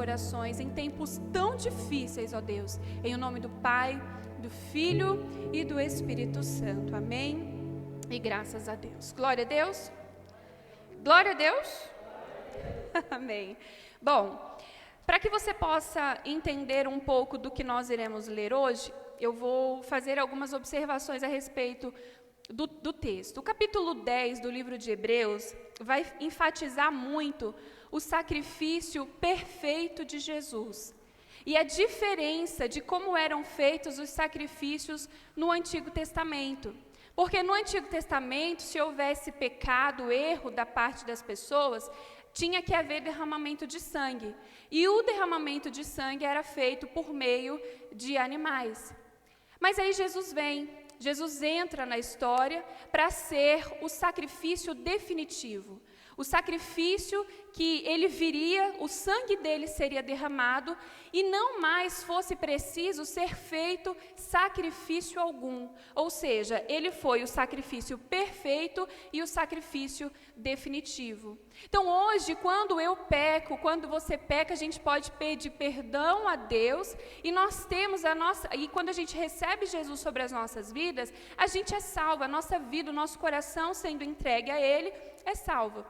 corações em tempos tão difíceis, ó Deus. Em nome do Pai, do Filho e do Espírito Santo. Amém. E graças a Deus. Glória a Deus. Glória a Deus. Amém. Bom, para que você possa entender um pouco do que nós iremos ler hoje, eu vou fazer algumas observações a respeito do texto. O capítulo 10 do livro de Hebreus vai enfatizar muito o sacrifício perfeito de Jesus e a diferença de como eram feitos os sacrifícios no Antigo Testamento. Porque no Antigo Testamento, se houvesse pecado, erro da parte das pessoas, tinha que haver derramamento de sangue. E o derramamento de sangue era feito por meio de animais. Mas aí Jesus vem, Jesus entra na história para ser o sacrifício definitivo. O sacrifício que ele viria, o sangue dele seria derramado e não mais fosse preciso ser feito sacrifício algum. Ou seja, ele foi o sacrifício perfeito e o sacrifício definitivo. Então hoje, quando eu peco, quando você peca, a gente pode pedir perdão a Deus e nós temos e quando a gente recebe Jesus sobre as nossas vidas, a gente é salvo, a nossa vida, o nosso coração sendo entregue a Ele é salvo.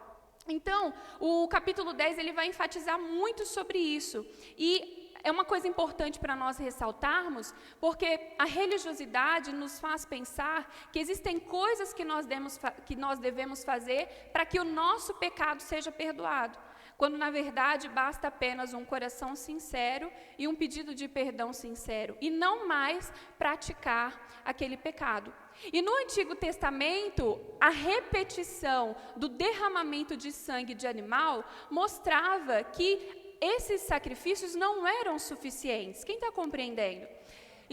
Então, o capítulo 10 ele vai enfatizar muito sobre isso e é uma coisa importante para nós ressaltarmos, porque a religiosidade nos faz pensar que existem coisas que nós devemos fazer para que o nosso pecado seja perdoado, quando na verdade basta apenas um coração sincero e um pedido de perdão sincero, e não mais praticar aquele pecado. E no Antigo Testamento, a repetição do derramamento de sangue de animal mostrava que esses sacrifícios não eram suficientes. Quem está compreendendo?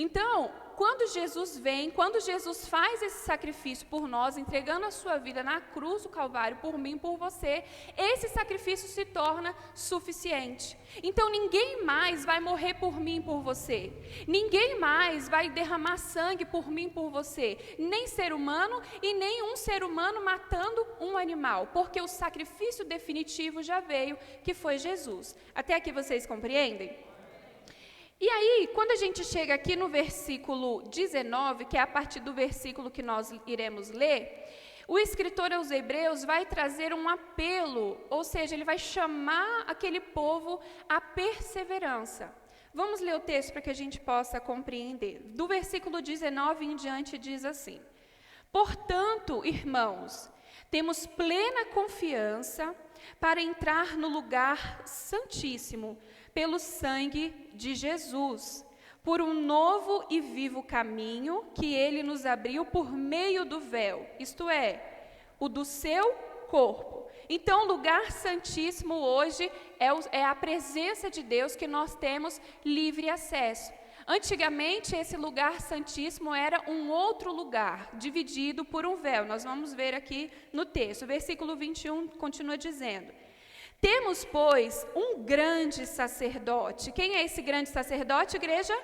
Então, quando Jesus vem, quando Jesus faz esse sacrifício por nós, entregando a sua vida na cruz do Calvário, por mim e por você, esse sacrifício se torna suficiente. Então, ninguém mais vai morrer por mim e por você. Ninguém mais vai derramar sangue por mim e por você. Nem ser humano e nem um ser humano matando um animal, porque o sacrifício definitivo já veio, que foi Jesus. Até aqui vocês compreendem? E aí, quando a gente chega aqui no versículo 19, que é a partir do versículo que nós iremos ler, o escritor aos Hebreus vai trazer um apelo, ou seja, ele vai chamar aquele povo à perseverança. Vamos ler o texto para que a gente possa compreender. Do versículo 19 em diante diz assim: Portanto, irmãos, temos plena confiança para entrar no lugar santíssimo, pelo sangue de Jesus, por um novo e vivo caminho que ele nos abriu por meio do véu, isto é, o do seu corpo. Então, o lugar santíssimo hoje é a presença de Deus que nós temos livre acesso. Antigamente, esse lugar santíssimo era um outro lugar, dividido por um véu. Nós vamos ver aqui no texto. O versículo 21 continua dizendo: Temos, pois, um grande sacerdote. Quem é esse grande sacerdote, igreja?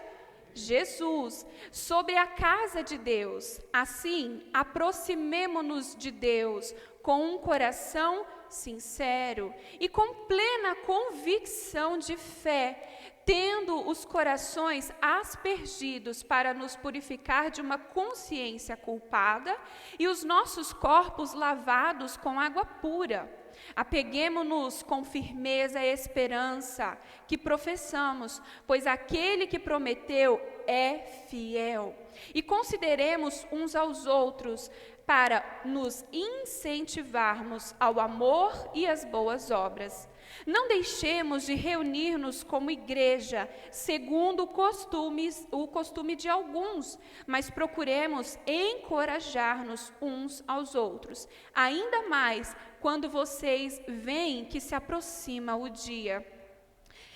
Jesus, sobre a casa de Deus. Assim, aproximemo-nos de Deus com um coração sincero e com plena convicção de fé, tendo os corações aspergidos para nos purificar de uma consciência culpada e os nossos corpos lavados com água pura. Apeguemo-nos com firmeza à esperança que professamos, pois aquele que prometeu é fiel. E consideremos uns aos outros para nos incentivarmos ao amor e às boas obras. Não deixemos de reunir-nos como igreja, segundo o costume de alguns, mas procuremos encorajar-nos uns aos outros, ainda mais quando vocês veem que se aproxima o dia.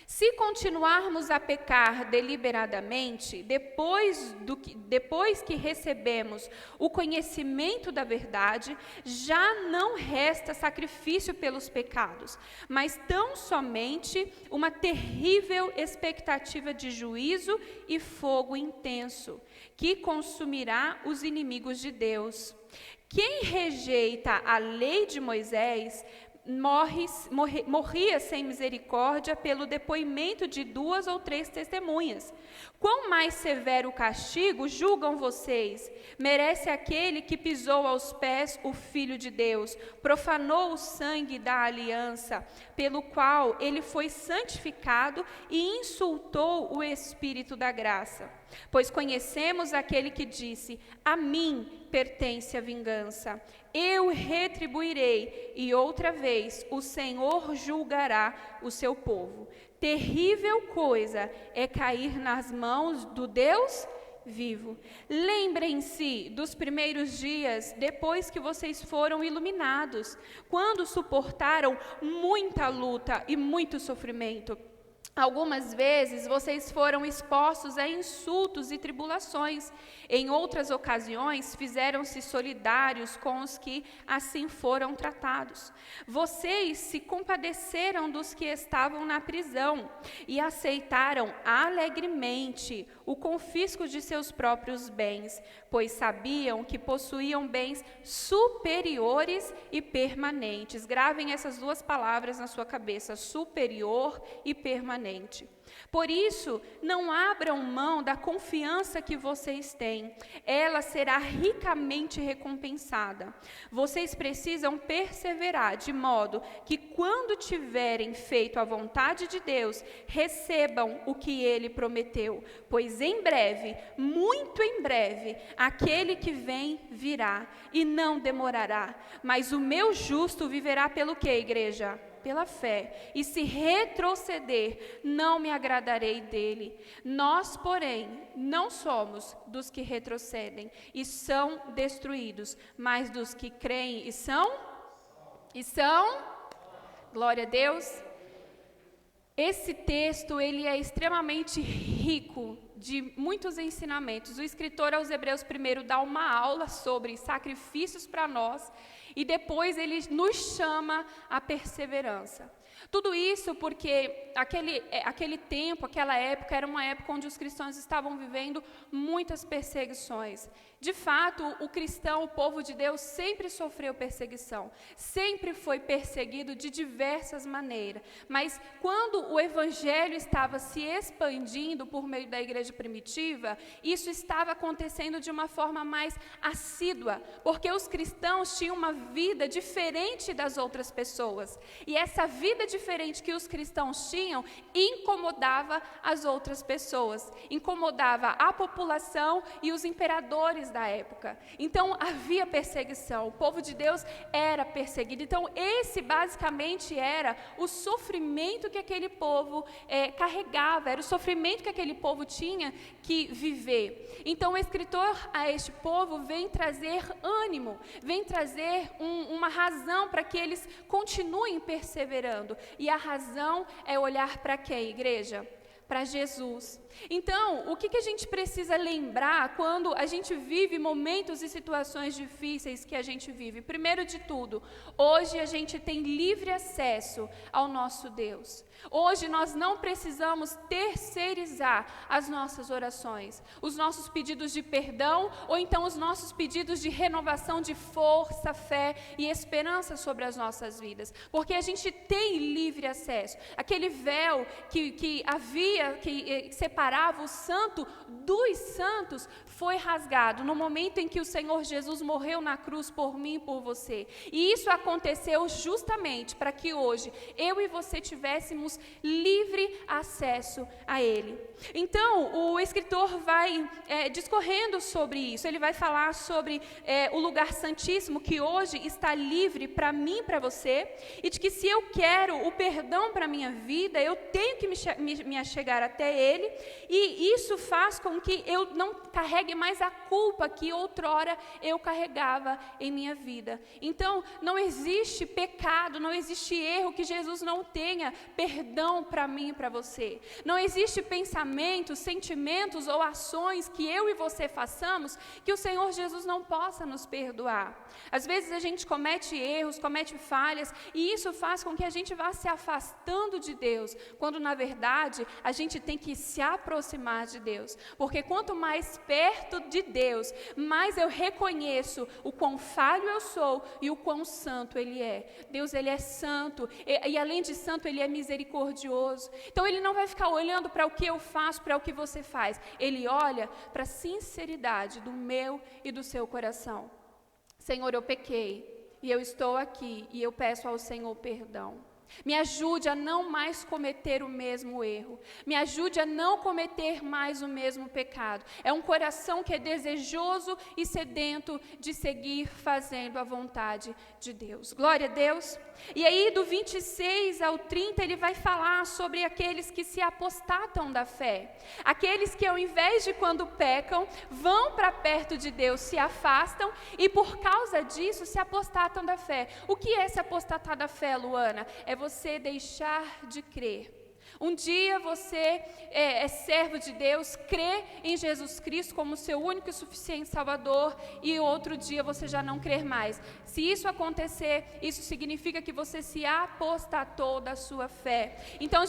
Se continuarmos a pecar deliberadamente, depois que recebemos o conhecimento da verdade, já não resta sacrifício pelos pecados, mas tão somente uma terrível expectativa de juízo e fogo intenso, que consumirá os inimigos de Deus. Quem rejeita a lei de Moisés morria sem misericórdia pelo depoimento de 2 ou 3 testemunhas. Quão mais severo castigo julgam vocês? Merece aquele que pisou aos pés o Filho de Deus, profanou o sangue da aliança, pelo qual ele foi santificado e insultou o Espírito da graça. Pois conhecemos aquele que disse: a mim pertence a vingança, eu retribuirei, e outra vez o Senhor julgará o seu povo. Terrível coisa é cair nas mãos do Deus vivo. Lembrem-se dos primeiros dias, depois que vocês foram iluminados, quando suportaram muita luta e muito sofrimento. Algumas vezes vocês foram expostos a insultos e tribulações. Em outras ocasiões, fizeram-se solidários com os que assim foram tratados. Vocês se compadeceram dos que estavam na prisão e aceitaram alegremente o confisco de seus próprios bens, pois sabiam que possuíam bens superiores e permanentes. Gravem essas 2 palavras na sua cabeça: superior e permanente. Por isso, não abram mão da confiança que vocês têm. Ela será ricamente recompensada. Vocês precisam perseverar, de modo que, quando tiverem feito a vontade de Deus, recebam o que Ele prometeu. Pois em breve, muito em breve, aquele que vem virá, e não demorará. Mas o meu justo viverá pelo quê, igreja? Pela fé, e se retroceder, não me agradarei dele. Nós, porém, não somos dos que retrocedem e são destruídos, mas dos que creem e são, glória a Deus. Esse texto, ele é extremamente rico de muitos ensinamentos. O escritor aos Hebreus primeiro dá uma aula sobre sacrifícios para nós, e depois ele nos chama à perseverança. Tudo isso porque aquele tempo, aquela época, era uma época onde os cristãos estavam vivendo muitas perseguições. De fato, o cristão, o povo de Deus, sempre sofreu perseguição, sempre foi perseguido de diversas maneiras. Mas quando o evangelho estava se expandindo por meio da igreja primitiva, isso estava acontecendo de uma forma mais assídua, porque os cristãos tinham uma vida diferente das outras pessoas. E essa vida diferente que os cristãos tinham incomodava as outras pessoas, incomodava a população e os imperadores da época. Então havia perseguição, o povo de Deus era perseguido. Então esse basicamente era o sofrimento que aquele povo carregava, era o sofrimento que aquele povo tinha que viver. Então o escritor a este povo vem trazer ânimo, vem trazer uma razão para que eles continuem perseverando. E a razão é olhar para quem, igreja? Para Jesus. Então, o que a gente precisa lembrar quando a gente vive momentos e situações difíceis que a gente vive? Primeiro de tudo, hoje a gente tem livre acesso ao nosso Deus. Hoje nós não precisamos terceirizar as nossas orações, os nossos pedidos de perdão, ou então os nossos pedidos de renovação de força, fé e esperança sobre as nossas vidas, porque a gente tem livre acesso. Aquele véu que separava o santo dos santos foi rasgado no momento em que o Senhor Jesus morreu na cruz por mim e por você. E isso aconteceu justamente para que hoje eu e você tivéssemos livre acesso a Ele. Então, o escritor vai discorrendo sobre isso. Ele vai falar sobre o lugar santíssimo que hoje está livre para mim e para você, e de que se eu quero o perdão para a minha vida, eu tenho que me achegar até Ele, e isso faz com que eu não carregue mais a culpa que outrora eu carregava em minha vida. Então, não existe pecado, não existe erro que Jesus não tenha perdão para mim e para você. você. Não existe pensamentos, sentimentos ou ações que eu e você façamos que o Senhor Jesus não possa nos perdoar. Às vezes a gente comete erros, comete falhas, e isso faz com que a gente vá se afastando de Deus, quando na verdade a gente tem que se aproximar de Deus. Porque quanto mais perto de Deus, mais eu reconheço o quão falho eu sou e o quão santo Ele é. Deus, Ele é santo, e além de santo, Ele é misericordioso. Então Ele não vai ficar olhando para o que eu faço, para o que você faz. Ele olha para a sinceridade do meu e do seu coração. Senhor, eu pequei, e eu estou aqui, e eu peço ao Senhor perdão. Me ajude a não mais cometer o mesmo erro. Me ajude a não cometer mais o mesmo pecado. É um coração que é desejoso e sedento de seguir fazendo a vontade de Deus. Glória a Deus. E aí do 26 ao 30 ele vai falar sobre aqueles que se apostatam da fé. Aqueles que ao invés de quando pecam, vão para perto de Deus, se afastam e por causa disso se apostatam da fé. O que é se apostatar da fé, Luana? É você deixar de crer. Um dia você é servo de Deus, crê em Jesus Cristo como seu único e suficiente Salvador, e outro dia você já não crer mais. Se isso acontecer, isso significa que você se apostatou da sua fé. Então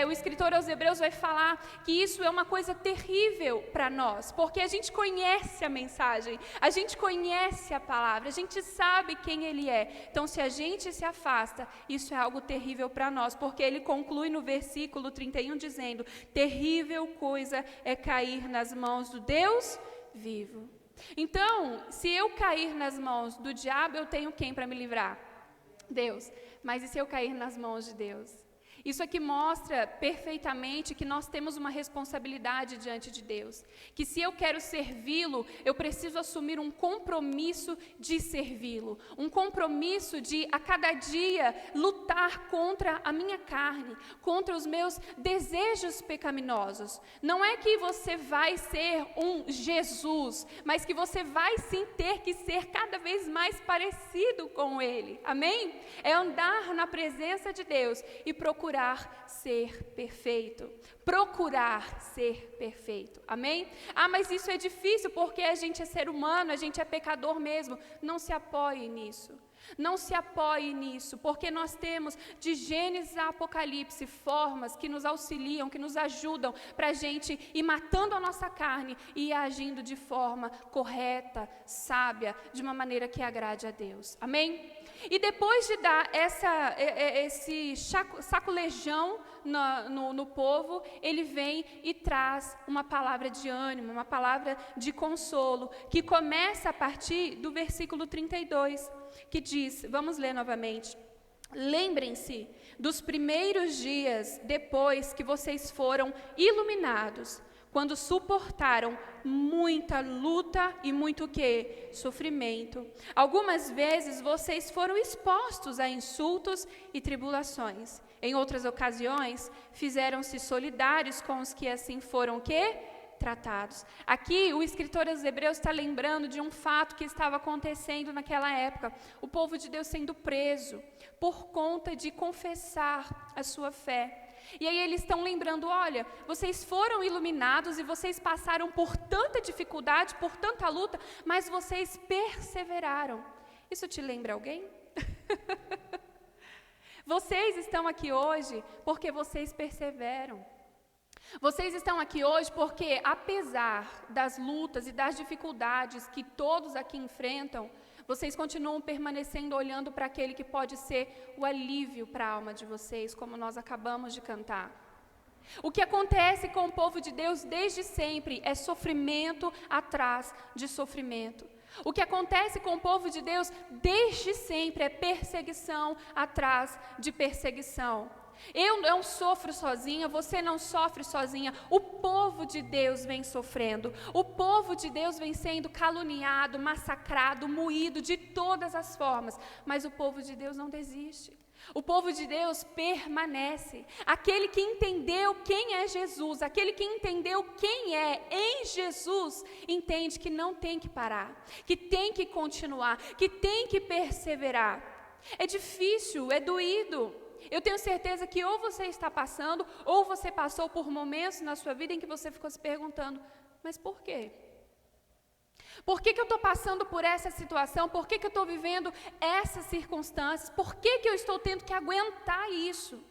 o escritor aos Hebreus vai falar que isso é uma coisa terrível para nós, porque a gente conhece a mensagem, a gente conhece a palavra, a gente sabe quem Ele é. Então se a gente se afasta, isso é algo terrível para nós, porque ele conclui no versículo 31 dizendo: terrível coisa é cair nas mãos do Deus vivo. Então, se eu cair nas mãos do diabo, eu tenho quem para me livrar? Deus. Mas e se eu cair nas mãos de Deus? Isso aqui mostra perfeitamente que nós temos uma responsabilidade diante de Deus. Que se eu quero servi-lo, eu preciso assumir um compromisso de servi-lo. Um compromisso de, a cada dia, lutar contra a minha carne, contra os meus desejos pecaminosos. Não é que você vai ser um Jesus, mas que você vai sim ter que ser cada vez mais parecido com Ele. Amém? É andar na presença de Deus e procurar ser perfeito. Procurar ser perfeito. Amém? Mas isso é difícil porque a gente é ser humano, a gente é pecador mesmo. Não se apoie nisso. Não se apoie nisso, porque nós temos de Gênesis a Apocalipse formas que nos auxiliam, que nos ajudam para a gente ir matando a nossa carne e ir agindo de forma correta, sábia, de uma maneira que agrade a Deus. Amém? E depois de dar esse sacolejão no povo, ele vem e traz uma palavra de ânimo, uma palavra de consolo, que começa a partir do versículo 32, que diz, vamos ler novamente: lembrem-se dos primeiros dias depois que vocês foram iluminados, quando suportaram muita luta e muito o quê? Sofrimento. Algumas vezes vocês foram expostos a insultos e tribulações. Em outras ocasiões, fizeram-se solidários com os que assim foram o quê? Tratados. Aqui o escritor aos Hebreus está lembrando de um fato que estava acontecendo naquela época. O povo de Deus sendo preso por conta de confessar a sua fé. E aí eles estão lembrando, olha, vocês foram iluminados e vocês passaram por tanta dificuldade, por tanta luta, mas vocês perseveraram. Isso te lembra alguém? Vocês estão aqui hoje porque vocês perseveram. Vocês estão aqui hoje porque, apesar das lutas e das dificuldades que todos aqui enfrentam, vocês continuam permanecendo olhando para aquele que pode ser o alívio para a alma de vocês, como nós acabamos de cantar. O que acontece com o povo de Deus desde sempre é sofrimento atrás de sofrimento. O que acontece com o povo de Deus desde sempre é perseguição atrás de perseguição. Eu não sofro sozinha, você não sofre sozinha. O povo de Deus vem sofrendo. O povo de Deus vem sendo caluniado, massacrado, moído de todas as formas. Mas o povo de Deus não desiste. O povo de Deus permanece. Aquele que entendeu quem é Jesus, aquele que entendeu quem é em Jesus, entende que não tem que parar, que tem que continuar, que tem que perseverar. É difícil, é doído. eu tenho certeza que ou você está passando, ou você passou por momentos na sua vida em que você ficou se perguntando, mas por quê? Por que eu estou passando por essa situação? Por que eu estou vivendo essas circunstâncias? Por que eu estou tendo que aguentar isso?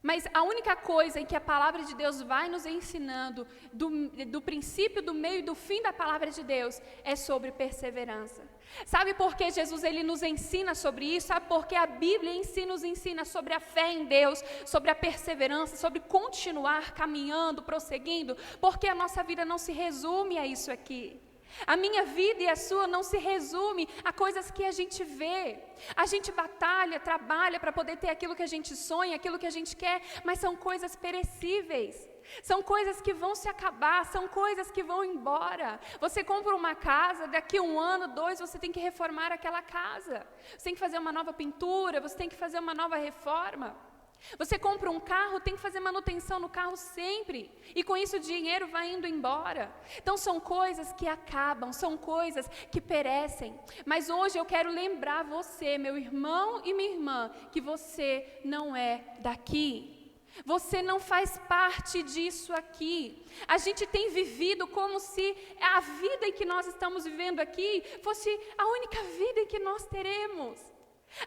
Mas a única coisa em que a palavra de Deus vai nos ensinando, do princípio, do meio e do fim da palavra de Deus, é sobre perseverança. Sabe por que Jesus ele nos ensina sobre isso? Sabe por que a Bíblia em si nos ensina sobre a fé em Deus, sobre a perseverança, sobre continuar caminhando, prosseguindo? Porque a nossa vida não se resume a isso aqui. A minha vida e a sua não se resume a coisas que a gente vê. A gente batalha, trabalha para poder ter aquilo que a gente sonha, aquilo que a gente quer, mas são coisas perecíveis. São coisas que vão se acabar, são coisas que vão embora. Você compra uma casa, daqui 1 ano, 2, você tem que reformar aquela casa. Você tem que fazer uma nova pintura, você tem que fazer uma nova reforma. Você compra um carro, tem que fazer manutenção no carro sempre, e com isso o dinheiro vai indo embora. Então são coisas que acabam, são coisas que perecem. Mas hoje eu quero lembrar você, meu irmão e minha irmã, que você não é daqui. Você não faz parte disso aqui. A gente tem vivido como se a vida em que nós estamos vivendo aqui fosse a única vida em que nós teremos.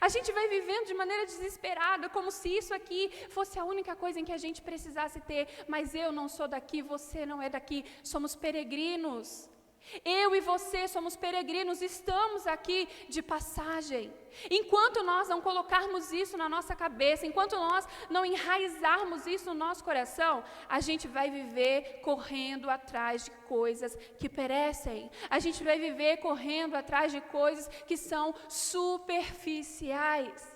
A gente vai vivendo de maneira desesperada, como se isso aqui fosse a única coisa em que a gente precisasse ter. Mas eu não sou daqui, você não é daqui, somos peregrinos. Eu e você somos peregrinos, estamos aqui de passagem. Enquanto nós não colocarmos isso na nossa cabeça, enquanto nós não enraizarmos isso no nosso coração, a gente vai viver correndo atrás de coisas que perecem. A gente vai viver correndo atrás de coisas que são superficiais.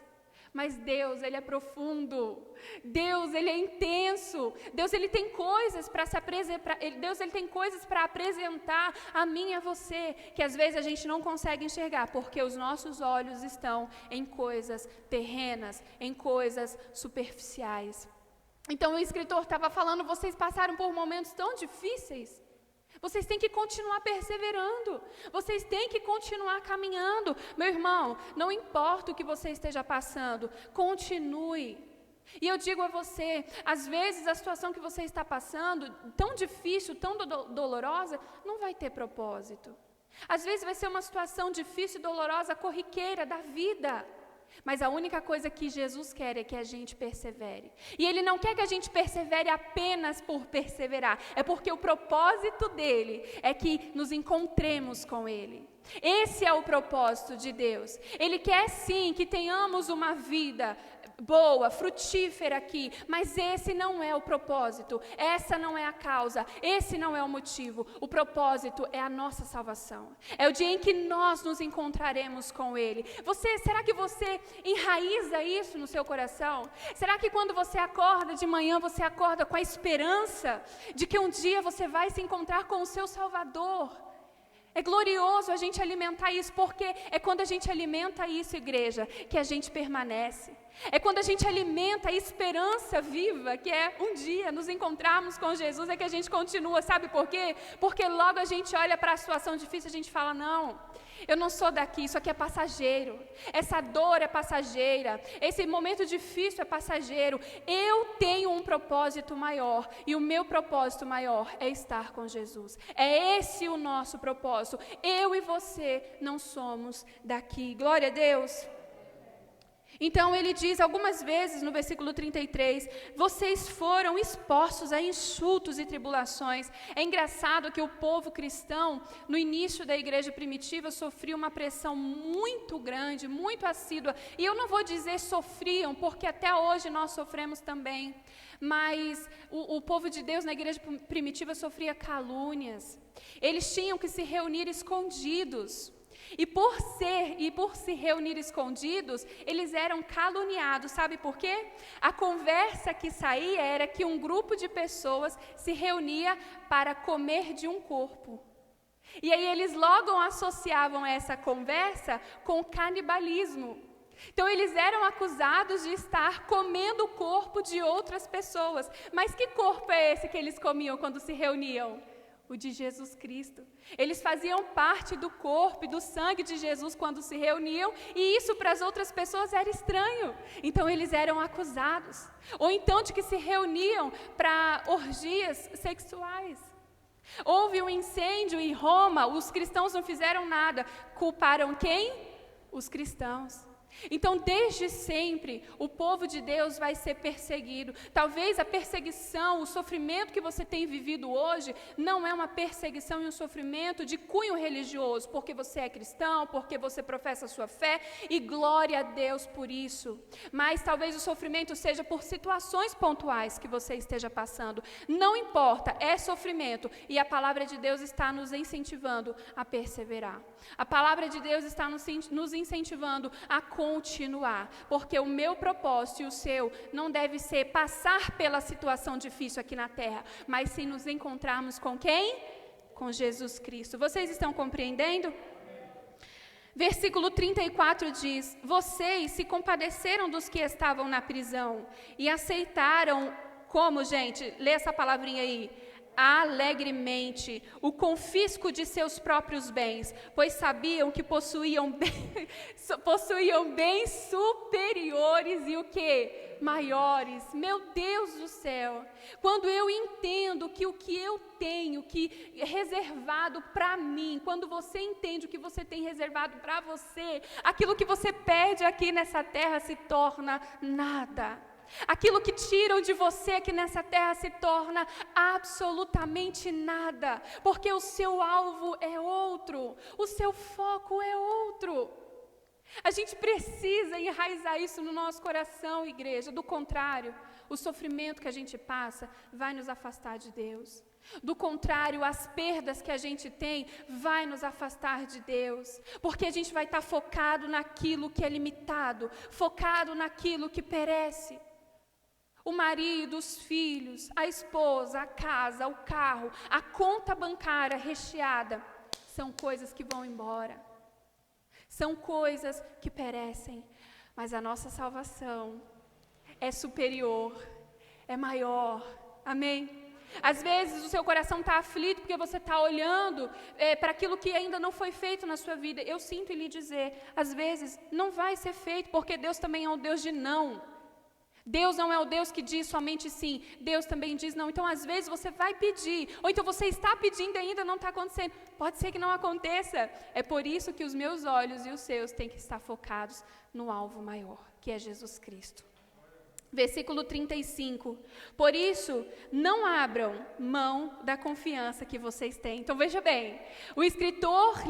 Mas Deus, Ele é profundo. Deus, Ele é intenso. Deus, Ele tem coisas para se apresentar. Deus, Ele tem coisas para apresentar a mim e a você, que às vezes a gente não consegue enxergar, porque os nossos olhos estão em coisas terrenas, em coisas superficiais. Então o escritor estava falando, vocês passaram por momentos tão difíceis. Vocês têm que continuar perseverando, vocês têm que continuar caminhando. Meu irmão, não importa o que você esteja passando, continue. E eu digo a você, às vezes a situação que você está passando, tão difícil, tão dolorosa, não vai ter propósito. Às vezes vai ser uma situação difícil e dolorosa, corriqueira da vida. Mas a única coisa que Jesus quer é que a gente persevere. E Ele não quer que a gente persevere apenas por perseverar. É porque o propósito dEle é que nos encontremos com Ele. Esse é o propósito de Deus. Ele quer sim que tenhamos uma vida boa, frutífera aqui, mas esse não é o propósito, essa não é a causa, esse não é o motivo. O propósito é a nossa salvação, é o dia em que nós nos encontraremos com Ele. Será que você enraiza isso no seu coração? Será que quando você acorda de manhã, você acorda com a esperança de que um dia você vai se encontrar com o seu Salvador? É glorioso a gente alimentar isso, porque é quando a gente alimenta isso, igreja, que a gente permanece. É quando a gente alimenta a esperança viva, que é um dia nos encontrarmos com Jesus, é que a gente continua. Sabe por quê? Porque logo a gente olha para a situação difícil e a gente fala, não, eu não sou daqui, isso aqui é passageiro. Essa dor é passageira, esse momento difícil é passageiro. Eu tenho um propósito maior, e o meu propósito maior é estar com Jesus. É esse o nosso propósito. Eu e você não somos daqui. Glória a Deus. Então ele diz algumas vezes no versículo 33, vocês foram expostos a insultos e tribulações. É engraçado que o povo cristão, no início da igreja primitiva, sofria uma pressão muito grande, muito assídua. E eu não vou dizer sofriam, porque até hoje nós sofremos também. Mas o povo de Deus na igreja primitiva sofria calúnias. Eles tinham que se reunir escondidos. E por se reunir escondidos, eles eram caluniados. Sabe por quê? A conversa que saía era que um grupo de pessoas se reunia para comer de um corpo. E aí eles logo associavam essa conversa com canibalismo. Então eles eram acusados de estar comendo o corpo de outras pessoas. Mas que corpo é esse que eles comiam quando se reuniam? O de Jesus Cristo. Eles faziam parte do corpo e do sangue de Jesus quando se reuniam, e isso para as outras pessoas era estranho. Então eles eram acusados. Ou então de que se reuniam para orgias sexuais. Houve um incêndio em Roma, os cristãos não fizeram nada. Culparam quem? Os cristãos. Então, desde sempre, o povo de Deus vai ser perseguido. Talvez a perseguição, o sofrimento que você tem vivido hoje, não é uma perseguição e um sofrimento de cunho religioso, porque você é cristão, porque você professa a sua fé, e glória a Deus por isso. Mas talvez o sofrimento seja por situações pontuais que você esteja passando. Não importa, é sofrimento, e a palavra de Deus está nos incentivando a perseverar. A palavra de Deus está nos incentivando a continuar, porque o meu propósito e o seu não deve ser passar pela situação difícil aqui na terra, mas sim nos encontrarmos com quem? Com Jesus Cristo. Vocês estão compreendendo? Versículo 34 diz: vocês se compadeceram dos que estavam na prisão e aceitaram, como, gente? Lê essa palavrinha aí. Alegremente o confisco de seus próprios bens, pois sabiam que possuíam bens superiores e o que? Maiores. Meu Deus do céu, quando eu entendo que o que eu tenho que é reservado para mim, quando você entende o que você tem reservado para você, aquilo que você perde aqui nessa terra se torna nada. Aquilo que tiram de você aqui nessa terra se torna absolutamente nada, porque o seu alvo é outro, o seu foco é outro. A gente precisa enraizar isso no nosso coração, igreja. Do contrário, o sofrimento que a gente passa vai nos afastar de Deus. Do contrário, as perdas que a gente tem vai nos afastar de Deus, porque a gente vai estar focado naquilo que é limitado, focado naquilo que perece. O marido, os filhos, a esposa, a casa, o carro, a conta bancária recheada, são coisas que vão embora. São coisas que perecem, mas a nossa salvação é superior, é maior. Amém? Às vezes o seu coração está aflito porque você está olhando para aquilo que ainda não foi feito na sua vida. Eu sinto em lhe dizer, às vezes não vai ser feito, porque Deus também é um Deus de não. Deus não é o Deus que diz somente sim, Deus também diz não. Então, às vezes, você vai pedir, ou então você está pedindo e ainda não está acontecendo. Pode ser que não aconteça. É por isso que os meus olhos e os seus têm que estar focados no alvo maior, que é Jesus Cristo. Versículo 35, por isso, não abram mão da confiança que vocês têm. Então, veja bem, o escritor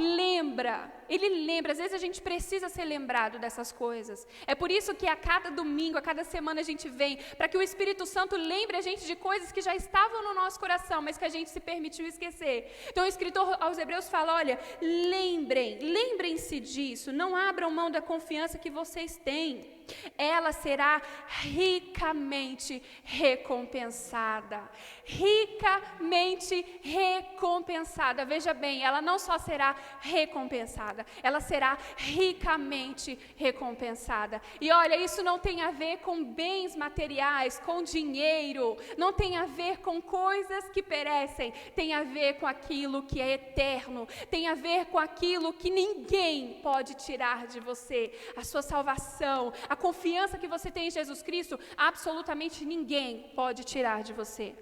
ele lembra, às vezes a gente precisa ser lembrado dessas coisas. É por isso que a cada domingo, a cada semana a gente vem, para que o Espírito Santo lembre a gente de coisas que já estavam no nosso coração, mas que a gente se permitiu esquecer. Então, o escritor aos Hebreus fala, olha, lembrem-se disso, não abram mão da confiança que vocês têm. Ela será ricamente recompensada. Ricamente recompensada. Veja bem, ela não só será recompensada, ela será ricamente recompensada. E olha, isso não tem a ver com bens materiais, com dinheiro, não tem a ver com coisas que perecem, tem a ver com aquilo que é eterno, tem a ver com aquilo que ninguém pode tirar de você. A sua salvação, a confiança que você tem em Jesus Cristo, absolutamente ninguém pode tirar de você.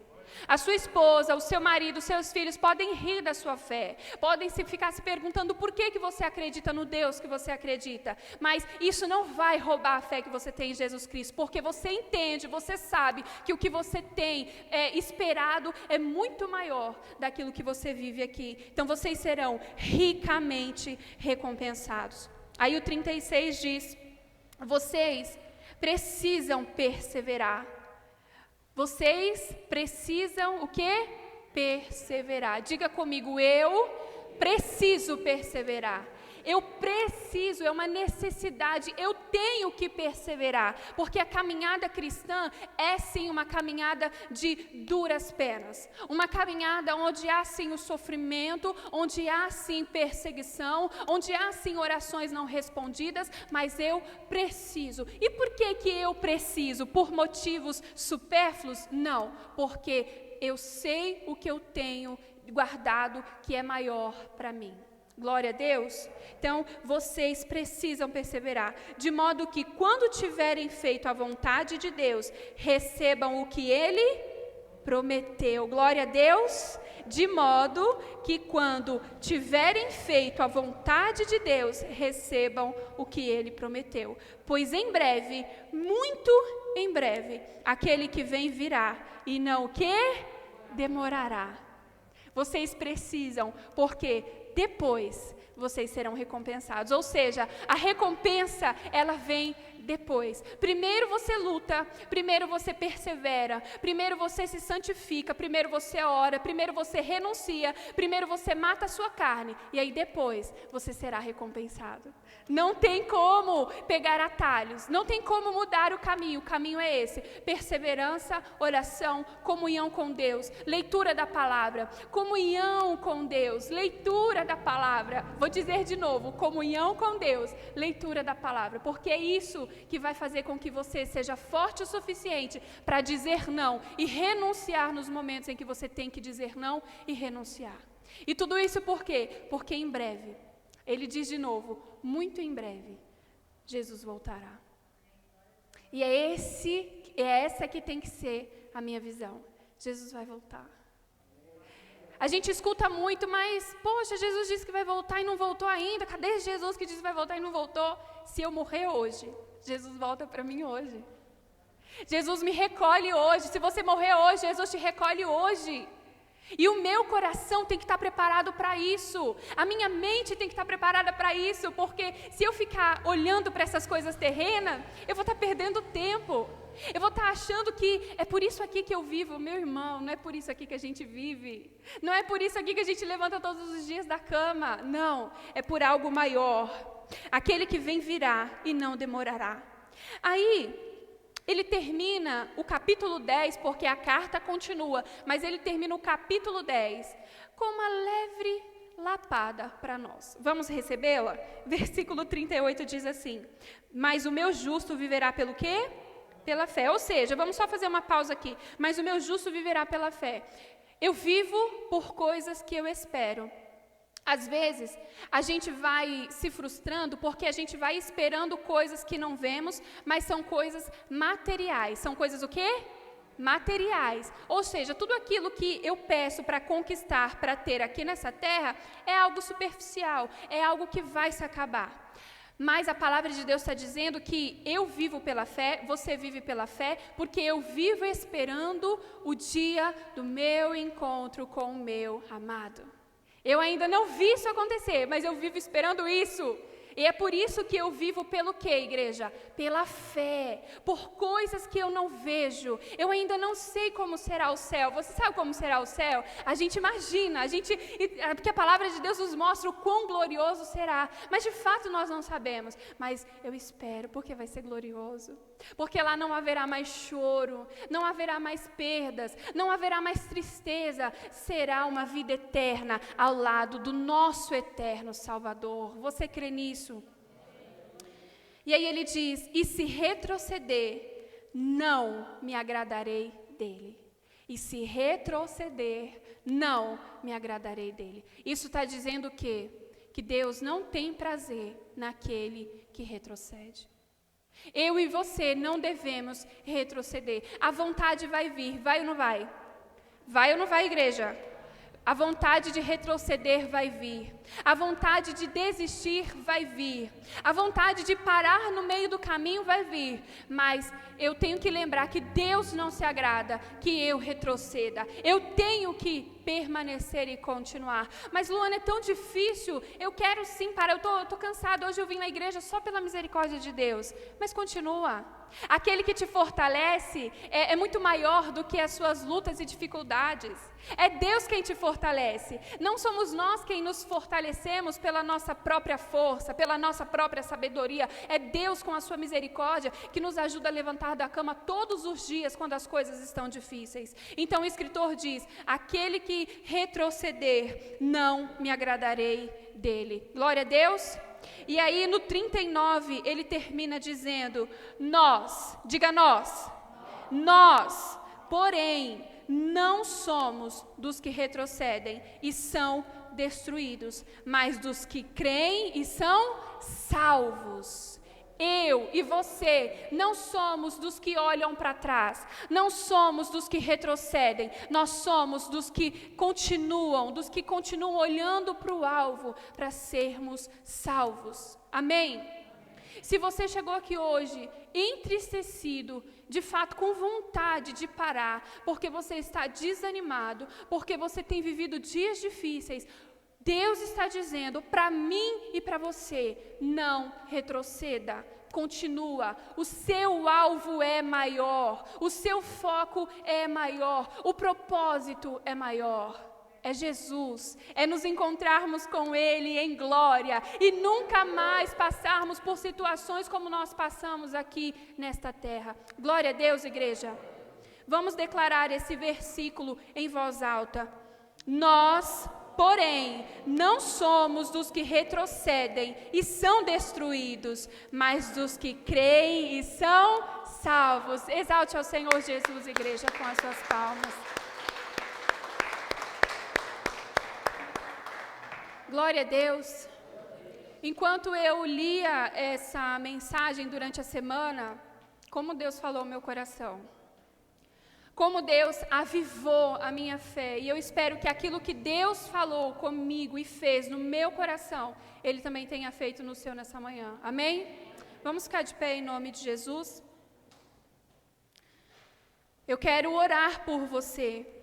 A sua esposa, o seu marido, os seus filhos podem rir da sua fé, podem ficar se perguntando por que você acredita no Deus que você acredita, mas isso não vai roubar a fé que você tem em Jesus Cristo, porque você entende, você sabe que o que você tem esperado é muito maior daquilo que você vive aqui. Então vocês serão ricamente recompensados. Aí o 36 diz, vocês precisam perseverar. Vocês precisam o quê? Perseverar. Diga comigo, eu preciso perseverar. Eu preciso, é uma necessidade, eu tenho que perseverar, porque a caminhada cristã é sim uma caminhada de duras penas, uma caminhada onde há sim o sofrimento, onde há sim perseguição, onde há sim orações não respondidas, mas eu preciso. E por que eu preciso? Por motivos supérfluos? Não, porque eu sei o que eu tenho guardado que é maior para mim. Glória a Deus. Então, vocês precisam perseverar, de modo que quando tiverem feito a vontade de Deus, recebam o que Ele prometeu. Glória a Deus. De modo que quando tiverem feito a vontade de Deus, recebam o que Ele prometeu. Pois em breve, muito em breve, aquele que vem virá, e não o que? Demorará. Vocês precisam, porque depois vocês serão recompensados. Ou seja, a recompensa, ela vem depois. Primeiro você luta, primeiro você persevera, primeiro você se santifica, primeiro você ora, primeiro você renuncia, primeiro você mata a sua carne, e aí depois você será recompensado. Não tem como pegar atalhos, não tem como mudar o caminho é esse: perseverança, oração, comunhão com Deus, leitura da palavra, comunhão com Deus, leitura da palavra. Vou dizer de novo: comunhão com Deus, leitura da palavra, porque é isso que vai fazer com que você seja forte o suficiente para dizer não e renunciar nos momentos em que você tem que dizer não e renunciar. E tudo isso por quê? Porque em breve, ele diz de novo, muito em breve, Jesus voltará. E é essa que tem que ser a minha visão. Jesus vai voltar. A gente escuta muito, mas, poxa, Jesus disse que vai voltar e não voltou ainda. Cadê Jesus que disse que vai voltar e não voltou? Se eu morrer hoje, Jesus volta para mim hoje. Jesus me recolhe hoje. Se você morrer hoje, Jesus te recolhe hoje. E o meu coração tem que estar preparado para isso. A minha mente tem que estar preparada para isso, porque se eu ficar olhando para essas coisas terrenas, eu vou estar perdendo tempo. Eu vou estar achando que é por isso aqui que eu vivo. Meu irmão, não é por isso aqui que a gente vive. Não é por isso aqui que a gente levanta todos os dias da cama. Não, é por algo maior. Aquele que vem virá e não demorará. Aí, ele termina o capítulo 10, porque a carta continua, mas ele termina o capítulo 10 com uma leve lapada para nós. Vamos recebê-la? Versículo 38 diz assim: mas o meu justo viverá pelo quê? Pela fé. Ou seja, vamos só fazer uma pausa aqui. Mas o meu justo viverá pela fé. Eu vivo por coisas que eu espero. Às vezes, a gente vai se frustrando porque a gente vai esperando coisas que não vemos, mas são coisas materiais. São coisas o quê? Materiais. Ou seja, tudo aquilo que eu peço para conquistar, para ter aqui nessa terra, é algo superficial, é algo que vai se acabar. Mas a palavra de Deus está dizendo que eu vivo pela fé, você vive pela fé, porque eu vivo esperando o dia do meu encontro com o meu amado. Eu ainda não vi isso acontecer, mas eu vivo esperando isso. E é por isso que eu vivo pelo quê, igreja? Pela fé, por coisas que eu não vejo. Eu ainda não sei como será o céu. Você sabe como será o céu? A gente imagina, porque a palavra de Deus nos mostra o quão glorioso será. Mas de fato nós não sabemos. Mas eu espero, porque vai ser glorioso. Porque lá não haverá mais choro, não haverá mais perdas, não haverá mais tristeza. Será uma vida eterna ao lado do nosso eterno Salvador. Você crê nisso? E aí ele diz: e se retroceder, não me agradarei dele. E se retroceder, não me agradarei dele. Isso está dizendo o quê? Que Deus não tem prazer naquele que retrocede. Eu e você não devemos retroceder. A vontade vai vir, vai ou não vai? Vai ou não vai, igreja? A vontade de retroceder vai vir. A vontade de desistir vai vir. A vontade de parar no meio do caminho vai vir. Mas eu tenho que lembrar que Deus não se agrada que eu retroceda. Eu tenho que permanecer e continuar. Mas, Luana, é tão difícil. Eu quero sim parar. Eu tô cansada. Hoje eu vim na igreja só pela misericórdia de Deus. Mas continua. Aquele que te fortalece é muito maior do que as suas lutas e dificuldades. É Deus quem te fortalece. Não somos nós quem nos fortalecemos pela nossa própria força, pela nossa própria sabedoria. É Deus com a sua misericórdia que nos ajuda a levantar da cama todos os dias quando as coisas estão difíceis. Então o escritor diz: aquele que retroceder, não me agradarei dele. Glória a Deus. E aí no 39 ele termina dizendo: nós, diga nós, porém, não somos dos que retrocedem e são destruídos, mas dos que creem e são salvos. Eu e você não somos dos que olham para trás, não somos dos que retrocedem, nós somos dos que continuam olhando para o alvo, para sermos salvos. Amém? Se você chegou aqui hoje entristecido, de fato com vontade de parar, porque você está desanimado, porque você tem vivido dias difíceis, Deus está dizendo para mim e para você, não retroceda, continua, o seu alvo é maior, o seu foco é maior, o propósito é maior. É Jesus, é nos encontrarmos com Ele em glória e nunca mais passarmos por situações como nós passamos aqui nesta terra. Glória a Deus, igreja. Vamos declarar esse versículo em voz alta. Nós, porém, não somos dos que retrocedem e são destruídos, mas dos que creem e são salvos. Exalte ao Senhor Jesus, igreja, com as suas palmas. Glória a Deus. Enquanto eu lia essa mensagem durante a semana, como Deus falou ao meu coração. Como Deus avivou a minha fé. E eu espero que aquilo que Deus falou comigo e fez no meu coração, Ele também tenha feito no seu nessa manhã. Amém? Vamos ficar de pé em nome de Jesus. Eu quero orar por você.